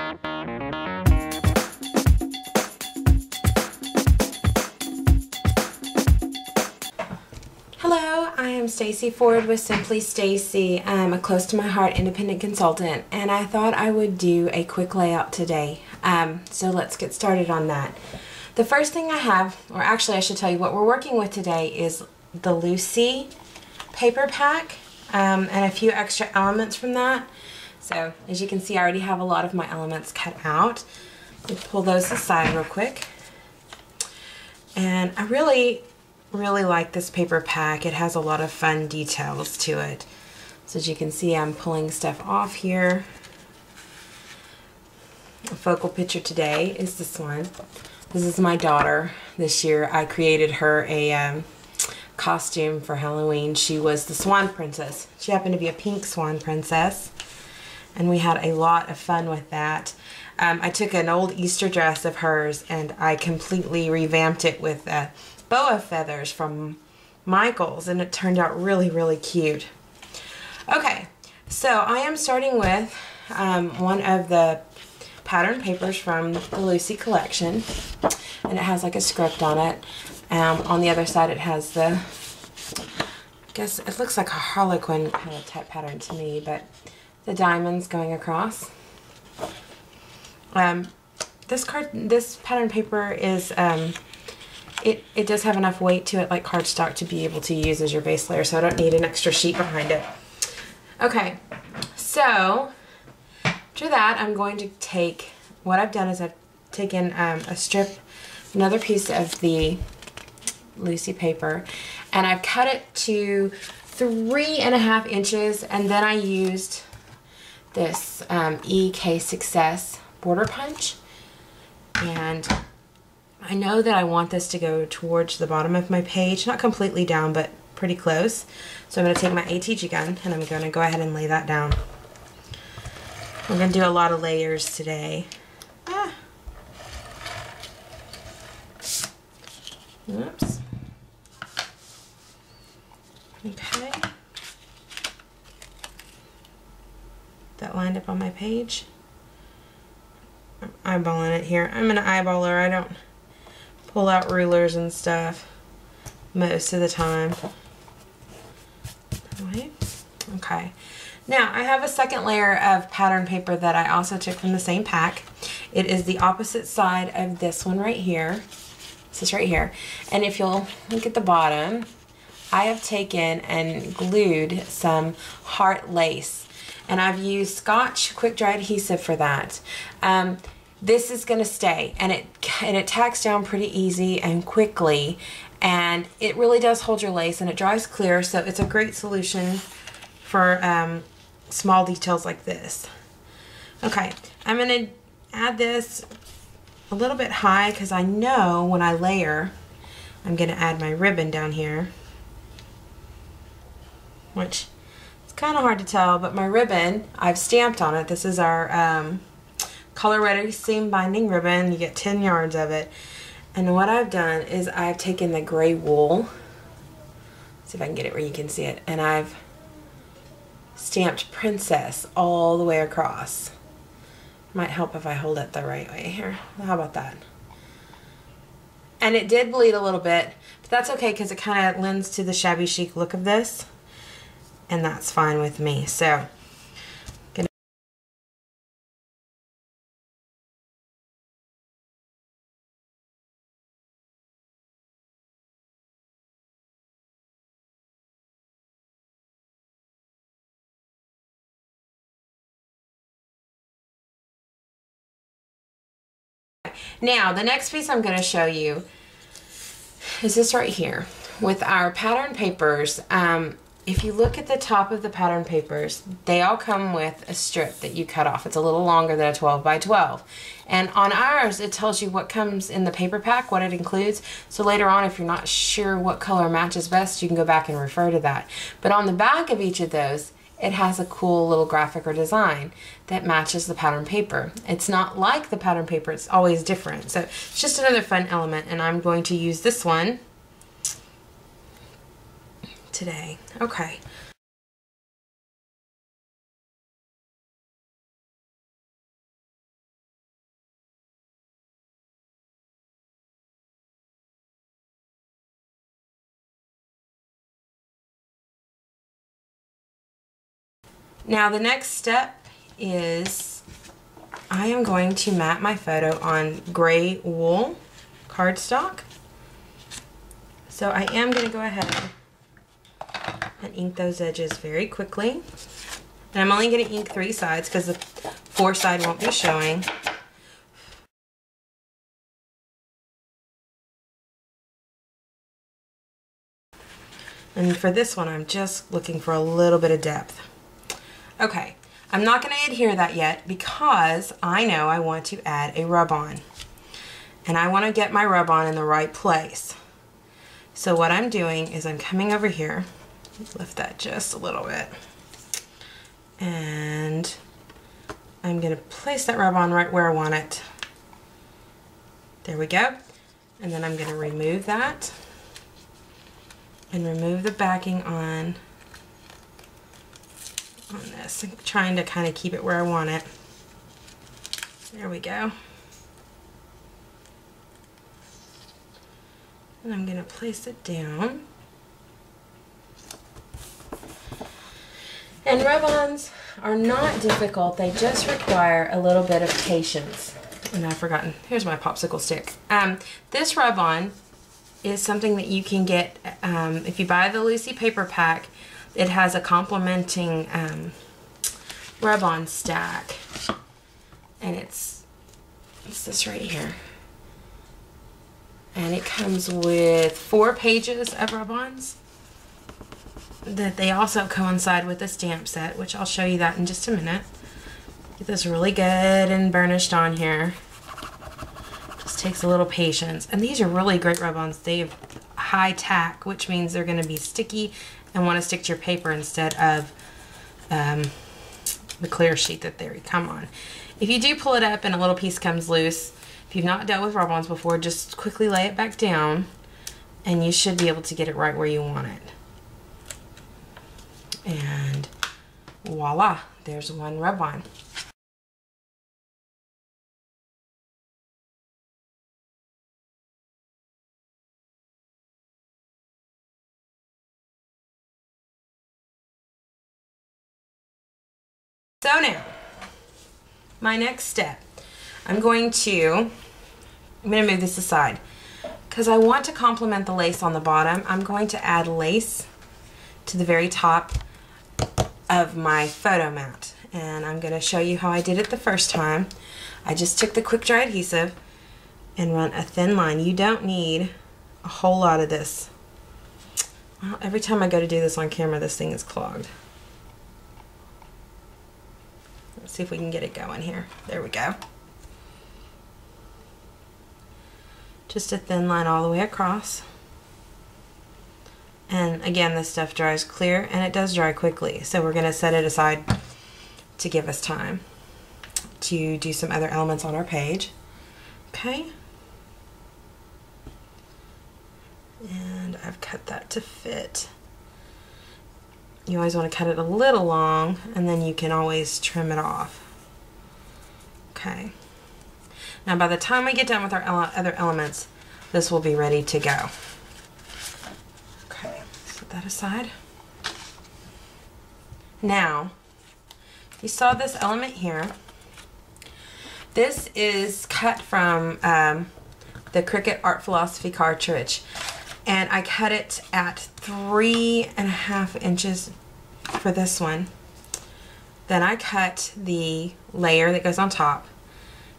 Hello, I am Stacy Ford with Simply Stacy. I'm a close to my heart independent consultant, and I thought I would do a quick layout today. So let's get started on that. The first thing I have, or actually I should tell you what we're working with today, is the Lucy paper pack and a few extra elements from that. So as you can see, I already have a lot of my elements cut out. Let's pull those aside real quick. And I really like this paper pack. It has a lot of fun details to it. So as you can see, I'm pulling stuff off here. A focal picture today is this one. This is my daughter. This year I created her a costume for Halloween. She was the Swan Princess. She happened to be a pink Swan Princess, and we had a lot of fun with that. I took an old Easter dress of hers and I completely revamped it with boa feathers from Michael's, and it turned out really cute. Okay, so I am starting with one of the pattern papers from the Lucy collection, and it has like a script on it. On the other side it has the, I guess it looks like a harlequin kind of type pattern to me, but the diamonds going across. This pattern paper is it does have enough weight to it, like cardstock, to be able to use as your base layer, so I don't need an extra sheet behind it. Okay, so after that I'm going to take, what I've done is I've taken another piece of the Lucy paper, and I've cut it to 3.5 inches, and then I used this EK Success border punch, and I know that I want this to go towards the bottom of my page, not completely down, but pretty close. So I'm going to take my ATG gun and I'm going to go ahead and lay that down. We're going to do a lot of layers today. Oops. Okay. That lined up on my page. I'm eyeballing it here. I'm an eyeballer. I don't pull out rulers and stuff most of the time. Okay. Now I have a second layer of pattern paper that I also took from the same pack. It is the opposite side of this one right here. This is right here. And if you'll look at the bottom, I have taken and glued some heart lace. And I've used Scotch quick dry adhesive for that. This is going to stay, and it tacks down pretty easy and quickly, and it really does hold your lace, and it dries clear, so it's a great solution for small details like this. Okay, I'm going to add this a little bit high because I know when I layer I'm going to add my ribbon down here, which it's kind of hard to tell, but my ribbon, I've stamped on it. This is our color ready seam binding ribbon. You get 10 yards of it, and what I've done is I've taken the gray wool, see if I can get it where you can see it, and I've stamped Princess all the way across. Might help if I hold it the right way here. How about that? And it did bleed a little bit, but that's okay because it kind of lends to the shabby chic look of this, and that's fine with me. So now the next piece I'm going to show you is this right here with our pattern papers. If you look at the top of the pattern papers, they all come with a strip that you cut off. It's a little longer than a 12 by 12. And on ours, it tells you what comes in the paper pack, what it includes. So later on, if you're not sure what color matches best, you can go back and refer to that. But on the back of each of those, it has a cool little graphic or design that matches the pattern paper. It's not like the pattern paper, it's always different. So it's just another fun element, and I'm going to use this one today. Okay. Now the next step is I am going to mat my photo on gray wool cardstock. So I am going to go ahead and ink those edges very quickly. And I'm only going to ink 3 sides because the 4th side won't be showing. And for this one, I'm just looking for a little bit of depth. Okay, I'm not going to adhere that yet because I know I want to add a rub-on. And I want to get my rub-on in the right place. So what I'm doing is I'm coming over here, lift that just a little bit, and I'm going to place that rub-on right where I want it. There we go. And then I'm going to remove that and remove the backing on this. I'm trying to kind of keep it where I want it. There we go. And I'm going to place it down. And rub-ons are not difficult, they just require a little bit of patience. And I've forgotten, here's my popsicle stick. This rub-on is something that you can get if you buy the Lucy paper pack. It has a complementing rub-on stack, and it's this right here. And it comes with 4 pages of rub-ons that they also coincide with the stamp set, which I'll show you that in just a minute. Get this really good and burnished on here. Just takes a little patience. And these are really great rub-ons. They have high tack, which means they're going to be sticky and want to stick to your paper instead of the clear sheet that they come on. If you do pull it up and a little piece comes loose, if you've not dealt with rub-ons before, just quickly lay it back down and you should be able to get it right where you want it. And voila, there's one rub-on. So now, my next step, I'm going to move this aside because I want to complement the lace on the bottom. I'm going to add lace to the very top of my photo mat, and I'm going to show you how I did it the first time. I just took the quick dry adhesive and run a thin line. You don't need a whole lot of this. Well, every time I go to do this on camera, this thing is clogged. Let's see if we can get it going here. There we go. Just a thin line all the way across. And again, this stuff dries clear, and it does dry quickly. So we're going to set it aside to give us time to do some other elements on our page. Okay. And I've cut that to fit. You always want to cut it a little long, and then you can always trim it off. Okay. Now by the time we get done with our other elements, this will be ready to go. Okay, set that aside. Now, you saw this element here. This is cut from the Cricut Art Philosophy cartridge. And I cut it at 3.5 inches for this one. Then I cut the layer that goes on top.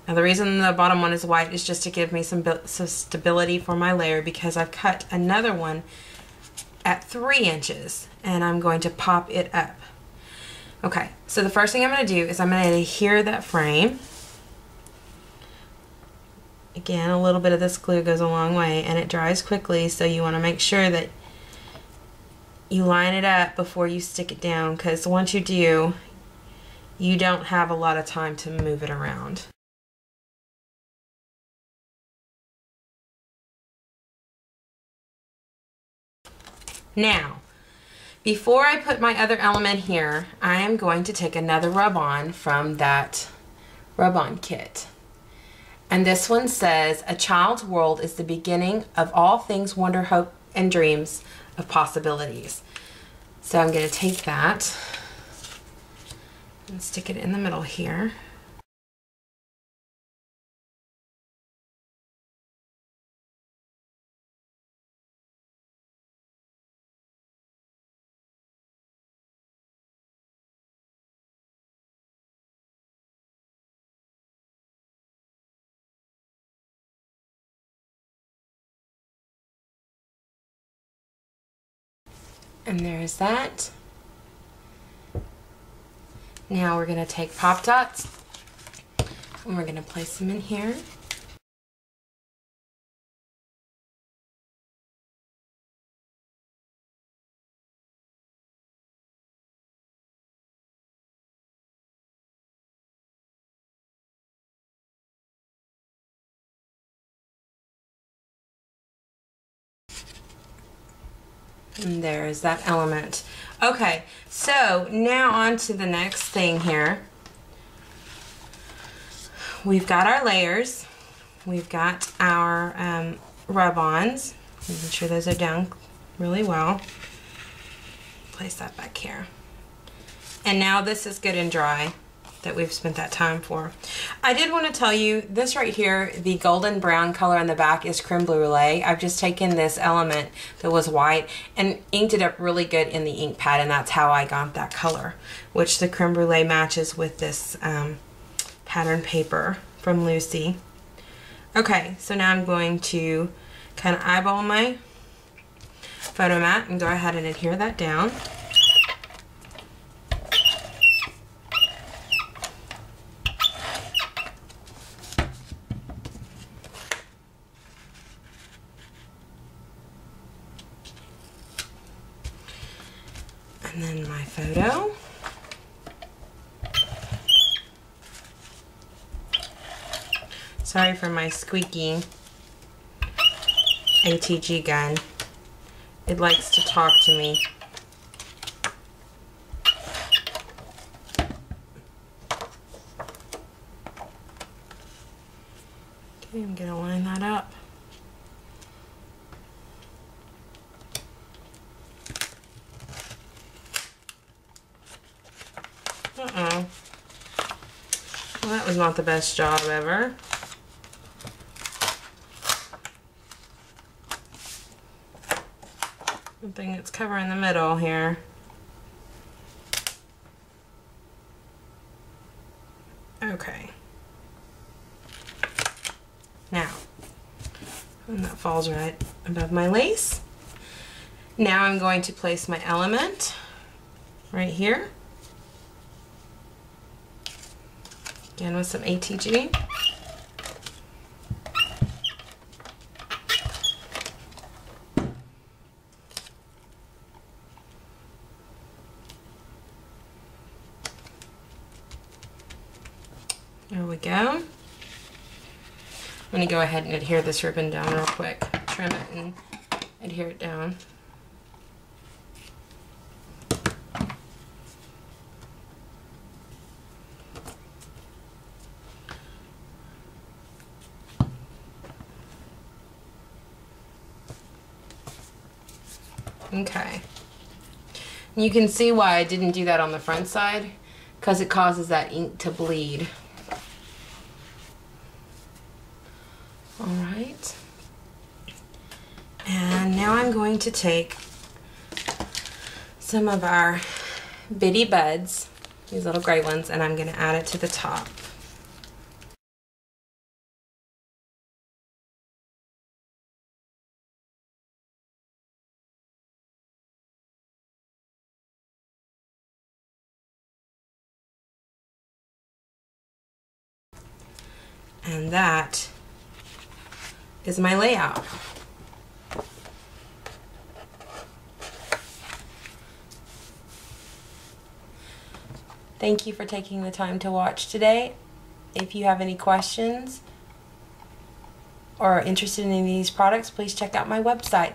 Now the reason the bottom one is white is just to give me some stability for my layer, because I've cut another one at 3 inches and I'm going to pop it up. Okay, so the first thing I'm going to do is I'm going to adhere that frame. Again, a little bit of this glue goes a long way, and it dries quickly, so you want to make sure that you line it up before you stick it down, because once you do, you don't have a lot of time to move it around. Now, before I put my other element here, I am going to take another rub-on from that rub-on kit. And this one says, "A child's world is the beginning of all things wonder, hope, and dreams of possibilities." So I'm going to take that And stick it in the middle here. And there's that. Now we're going to take pop dots and we're going to place them in here. And there's that element. Okay, so now on to the next thing here. We've got our layers. We've got our rub-ons. Making sure those are down really well. Place that back here. And now this is good and dry that we've spent that time for. I did want to tell you, this right here, the golden brown color on the back is creme brulee. I've just taken this element that was white and inked it up really good in the ink pad, and that's how I got that color, which the creme brulee matches with this pattern paper from Lucy. Okay, so now I'm going to kind of eyeball my photo mat and go ahead and adhere that down. And then my photo. Sorry for my squeaky ATG gun. It likes to talk to me. Okay, I'm gonna line that up. Uh-oh. Well, that was not the best job ever. Something that's covering the middle here. Okay. Now, and that falls right above my lace. Now I'm going to place my element right here. Again with some ATG. There we go. I'm going to go ahead and adhere this ribbon down real quick. Trim it and adhere it down. Okay. You can see why I didn't do that on the front side, because it causes that ink to bleed. Alright. And now I'm going to take some of our bitty buds, these little gray ones, and I'm going to add it to the top. And that is my layout. Thank you for taking the time to watch today. If you have any questions or are interested in any of these products, please check out my website.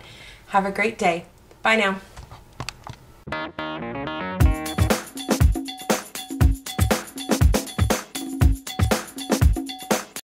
Have a great day. Bye now.